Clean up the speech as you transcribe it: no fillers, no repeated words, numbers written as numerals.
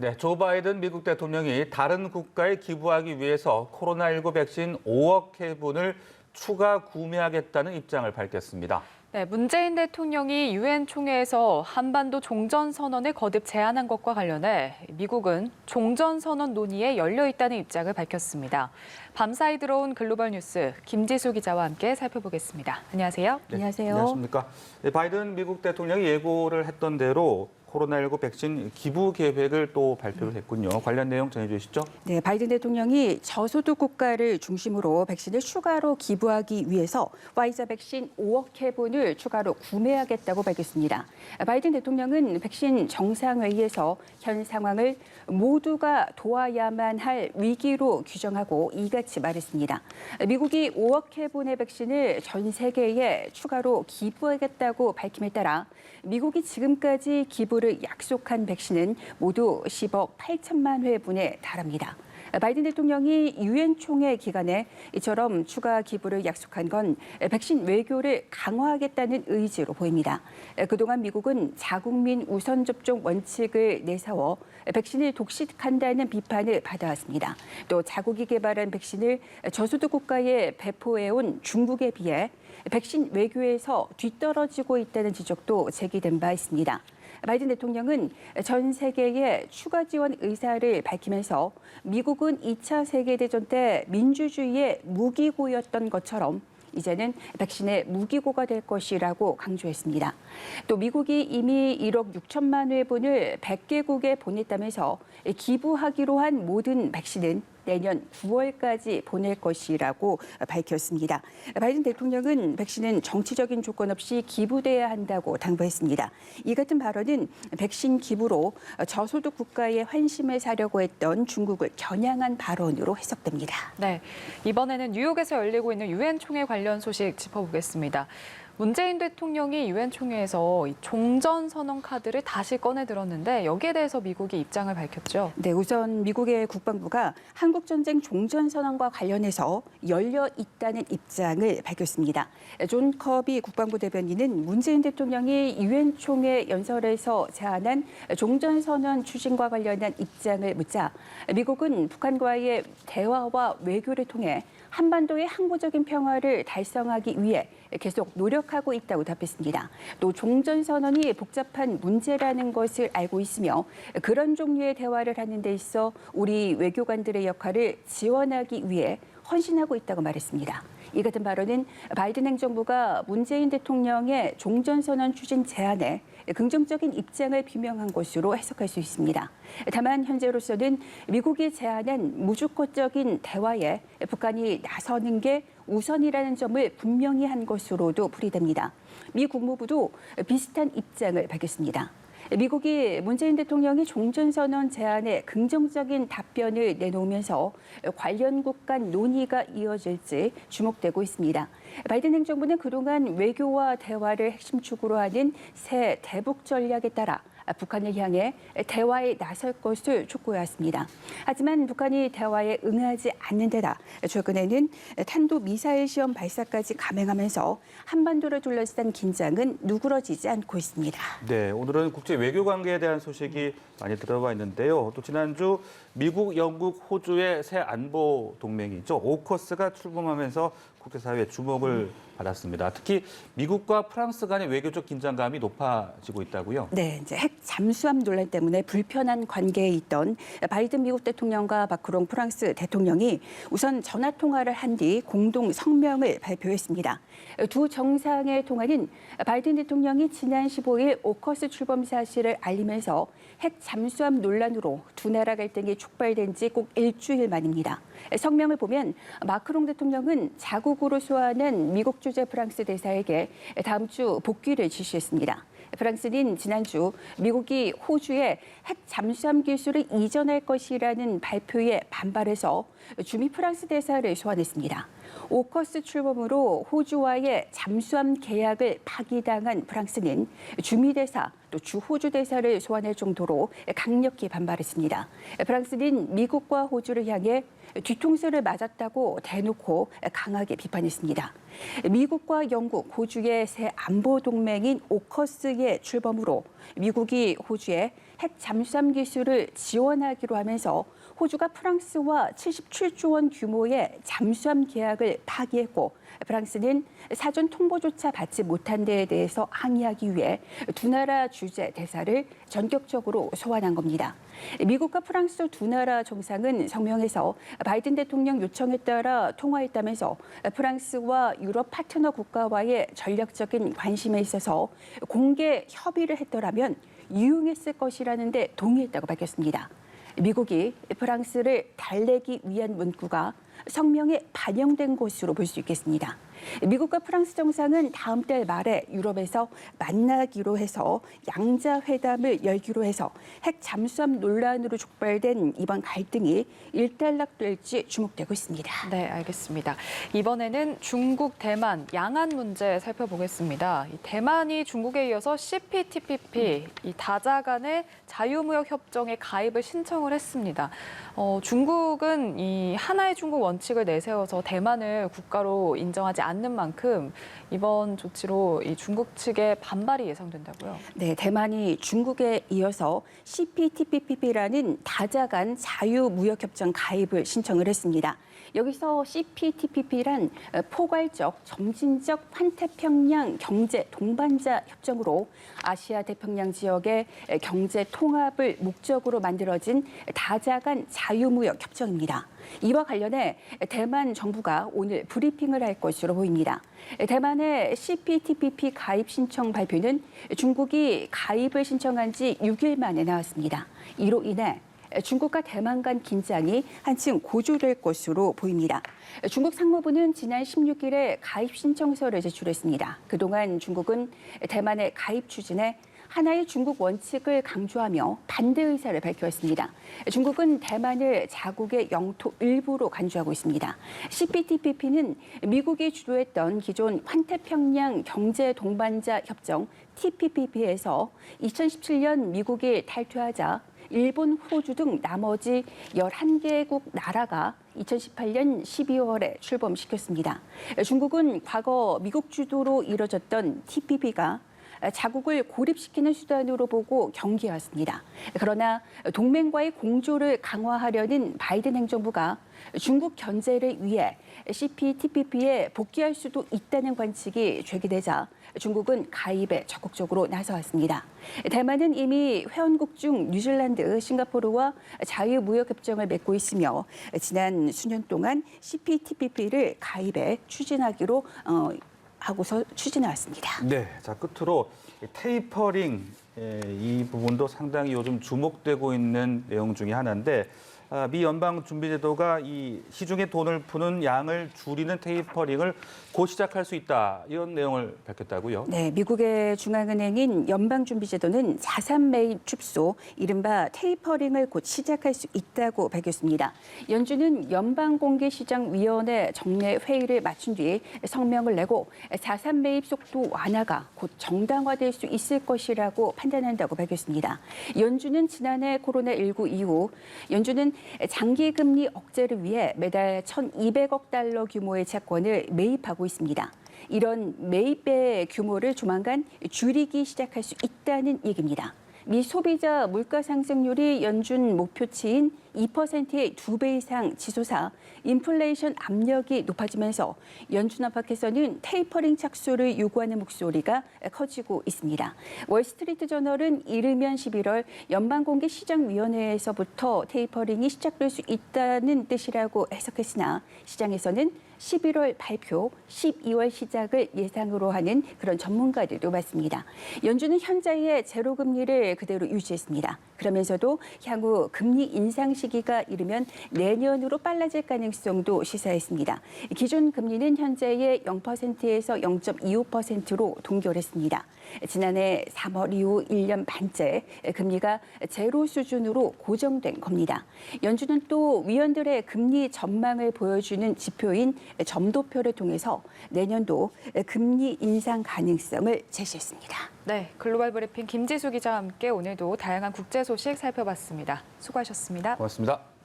네, 조 바이든 미국 대통령이 다른 국가에 기부하기 위해서 코로나19 백신 5억 회분을 추가 구매하겠다는 입장을 밝혔습니다. 네, 문재인 대통령이 유엔 총회에서 한반도 종전선언을 거듭 제안한 것과 관련해 미국은 종전선언 논의에 열려 있다는 입장을 밝혔습니다. 밤사이 들어온 글로벌 뉴스 김지수 기자와 함께 살펴보겠습니다. 안녕하세요. 네, 안녕하세요. 안녕하십니까. 네, 바이든 미국 대통령이 예고를 했던 대로 코로나19 백신 기부 계획을 또 발표를 했군요. 관련 내용 전해주시죠. 네, 바이든 대통령이 저소득 국가를 중심으로 백신을 추가로 기부하기 위해서 화이자 백신 5억 회분을 추가로 구매하겠다고 밝혔습니다. 바이든 대통령은 백신 정상회의에서 현 상황을 모두가 도와야만 할 위기로 규정하고 이같이 말했습니다. 미국이 5억 회분의 백신을 전 세계에 추가로 기부하겠다고 밝힘에 따라 미국이 지금까지 기부를 약속한 백신은 모두 10억 8천만 회분에 달합니다. 바이든 대통령이 유엔 총회 기간에 이처럼 추가 기부를 약속한 건 백신 외교를 강화하겠다는 의지로 보입니다. 그동안 미국은 자국민 우선 접종 원칙을 내세워 백신을 독식한다는 비판을 받아왔습니다. 또 자국이 개발한 백신을 저소득 국가에 배포해온 중국에 비해 백신 외교에서 뒤떨어지고 있다는 지적도 제기된 바 있습니다. 바이든 대통령은 전 세계에 추가 지원 의사를 밝히면서 미국은 2차 세계대전 때 민주주의의 무기고였던 것처럼 이제는 백신의 무기고가 될 것이라고 강조했습니다. 또 미국이 이미 1억 6천만 회분을 100개국에 보냈다면서 기부하기로 한 모든 백신은 내년 9월까지 보낼 것이라고 밝혔습니다. 바이든 대통령은 백신은 정치적인 조건 없이 기부돼야 한다고 당부했습니다. 이 같은 발언은 백신 기부로 저소득 국가의 환심을 사려고 했던 중국을 겨냥한 발언으로 해석됩니다. 네, 이번에는 뉴욕에서 열리고 있는 유엔 총회 관련 소식 짚어보겠습니다. 문재인 대통령이 유엔 총회에서 종전선언 카드를 다시 꺼내 들었는데 여기에 대해서 미국이 입장을 밝혔죠. 네, 우선 미국의 국방부가 한국전쟁 종전선언과 관련해서 열려 있다는 입장을 밝혔습니다. 존 커비 국방부 대변인은 문재인 대통령이 유엔 총회 연설에서 제안한 종전선언 추진과 관련한 입장을 묻자 미국은 북한과의 대화와 외교를 통해 한반도의 항구적인 평화를 달성하기 위해 계속 노력하고 있다고 답했습니다. 또 종전선언이 복잡한 문제라는 것을 알고 있으며 그런 종류의 대화를 하는 데 있어 우리 외교관들의 역할을 지원하기 위해 헌신하고 있다고 말했습니다. 이 같은 발언은 바이든 행정부가 문재인 대통령의 종전선언 추진 제안에 긍정적인 입장을 표명한 것으로 해석할 수 있습니다. 다만 현재로서는 미국이 제안한 무조건적인 대화에 북한이 나서는 게 우선이라는 점을 분명히 한 것으로도 풀이됩니다. 미 국무부도 비슷한 입장을 밝혔습니다. 미국이 문재인 대통령이 종전선언 제안에 긍정적인 답변을 내놓으면서 관련국 간 논의가 이어질지 주목되고 있습니다. 바이든 행정부는 그동안 외교와 대화를 핵심 축으로 하는 새 대북 전략에 따라 북한을 향해 대화에 나설 것을 촉구해왔습니다. 하지만 북한이 대화에 응하지 않는 데다 최근에는 탄도미사일 시험 발사까지 감행하면서 한반도를 둘러싼 긴장은 누그러지지 않고 있습니다. 네, 오늘은 국제 외교 관계에 대한 소식이 많이 들어와 있는데요. 또 지난주 미국, 영국, 호주의 새 안보 동맹이죠. 오커스가 출범하면서 국제사회의 주목을 받았습니다. 특히 미국과 프랑스 간의 외교적 긴장감이 높아지고 있다고요? 네, 이제 핵 잠수함 논란 때문에 불편한 관계에 있던 바이든 미국 대통령과 마크롱 프랑스 대통령이 우선 전화 통화를 한 뒤 공동 성명을 발표했습니다. 두 정상의 통화는 바이든 대통령이 지난 15일 오커스 출범 사실을 알리면서 핵 잠수함 논란으로 두 나라 갈등이 촉발된 지 꼭 일주일 만입니다. 성명을 보면 마크롱 대통령은 자국으로 소환한 미국 주재 프랑스 대사에게 다음 주 복귀를 지시했습니다. 프랑스는 지난주 미국이 호주에 핵 잠수함 기술을 이전할 것이라는 발표에 반발해서 주미 프랑스 대사를 소환했습니다. 오커스 출범으로 호주와의 잠수함 계약을 파기당한 프랑스는 주미 대사 또 주호주 대사를 소환할 정도로 강력히 반발했습니다. 프랑스는 미국과 호주를 향해 뒤통수를 맞았다고 대놓고 강하게 비판했습니다. 미국과 영국, 호주의 새 안보 동맹인 오커스의 출범으로 미국이 호주에 핵 잠수함 기술을 지원하기로 하면서 호주가 프랑스와 77조 원 규모의 잠수함 계약을 파기했고 프랑스는 사전 통보조차 받지 못한 데에 대해서 항의하기 위해 두 나라 주재 대사를 전격적으로 소환한 겁니다. 미국과 프랑스 두 나라 정상은 성명에서 바이든 대통령 요청에 따라 통화했다면서 프랑스와 유럽 파트너 국가와의 전략적인 관심에 있어서 공개 협의를 했더라면 유용했을 것이라는 데 동의했다고 밝혔습니다. 미국이 프랑스를 달래기 위한 문구가 성명에 반영된 것으로 볼 수 있겠습니다. 미국과 프랑스 정상은 다음 달 말에 유럽에서 만나기로 해서 양자 회담을 열기로 해서 핵 잠수함 논란으로 촉발된 이번 갈등이 일단락될지 주목되고 있습니다. 네, 알겠습니다. 이번에는 중국, 대만, 양안 문제 살펴보겠습니다. 이 대만이 중국에 이어서 CPTPP, 이 다자 간의 자유무역 협정에 가입을 신청을 했습니다. 중국은 이 하나의 중국 원칙을 내세워서 대만을 국가로 인정하지 않는 만큼 이번 조치로 이 중국 측의 반발이 예상된다고요? 네, 대만이 중국에 이어서 CPTPP라는 다자 간 자유무역협정 가입을 신청을 했습니다. 여기서 CPTPP란 포괄적, 점진적 환태평양 경제 동반자 협정으로 아시아 태평양 지역의 경제 통합을 목적으로 만들어진 다자 간 자유무역 협정입니다. 이와 관련해 대만 정부가 오늘 브리핑을 할 것으로 보입니다. 대만의 CPTPP 가입 신청 발표는 중국이 가입을 신청한 지 6일 만에 나왔습니다. 이로 인해 중국과 대만 간 긴장이 한층 고조될 것으로 보입니다. 중국 상무부는 지난 16일에 가입 신청서를 제출했습니다. 그동안 중국은 대만의 가입 추진에 하나의 중국 원칙을 강조하며 반대 의사를 밝혀왔습니다. 중국은 대만을 자국의 영토 일부로 간주하고 있습니다. CPTPP는 미국이 주도했던 기존 환태평양 경제 동반자 협정 TPP에서 2017년 미국이 탈퇴하자 일본, 호주 등 나머지 11개국 나라가 2018년 12월에 출범시켰습니다. 중국은 과거 미국 주도로 이뤄졌던 TPP가 자국을 고립시키는 수단으로 보고 경계해왔습니다. 그러나 동맹과의 공조를 강화하려는 바이든 행정부가 중국 견제를 위해 CPTPP에 복귀할 수도 있다는 관측이 제기되자 중국은 가입에 적극적으로 나서왔습니다. 대만은 이미 회원국 중 뉴질랜드, 싱가포르와 자유무역협정을 맺고 있으며 지난 수년 동안 CPTPP를 가입에 추진하기로 하고서 추진해왔습니다. 네, 자 끝으로 테이퍼링 이 부분도 상당히 요즘 주목되고 있는 내용 중에 하나인데 미 연방준비제도가 이 시중에 돈을 푸는 양을 줄이는 테이퍼링을 곧 시작할 수 있다 이런 내용을 밝혔다고요? 네, 미국의 중앙은행인 연방준비제도는 자산 매입 축소, 이른바 테이퍼링을 곧 시작할 수 있다고 밝혔습니다. 연준은 연방공개시장위원회 정례 회의를 마친 뒤 성명을 내고 자산 매입 속도 완화가 곧 정당화될 수 있을 것이라고 판단한다고 밝혔습니다. 연준은 지난해 코로나19 이후 연준은 장기 금리 억제를 위해 매달 1,200억 달러 규모의 채권을 매입하고 있습니다. 이런 매입의 규모를 조만간 줄이기 시작할 수 있다는 얘기입니다. 미 소비자 물가 상승률이 연준 목표치인 2%의 2배 이상 치솟아 인플레이션 압력이 높아지면서 연준 안팎에서는 테이퍼링 착수를 요구하는 목소리가 커지고 있습니다. 월스트리트 저널은 이르면 11월 연방공개시장위원회에서부터 테이퍼링이 시작될 수 있다는 뜻이라고 해석했으나 시장에서는 11월 발표, 12월 시작을 예상으로 하는 그런 전문가들도 많습니다. 연준은 현재의 제로금리를 그대로 유지했습니다. 그러면서도 향후 금리 인상 시기가 이르면 내년으로 빨라질 가능성도 시사했습니다. 기존 금리는 현재의 0%에서 0.25%로 동결했습니다. 지난해 3월 이후 1년 반째 금리가 제로 수준으로 고정된 겁니다. 연준은 또 위원들의 금리 전망을 보여주는 지표인 점도표를 통해서 내년도 금리 인상 가능성을 제시했습니다. 네, 글로벌 브리핑 김지수 기자와 함께 오늘도 다양한 국제 소식 살펴봤습니다. 수고하셨습니다. 고맙습니다.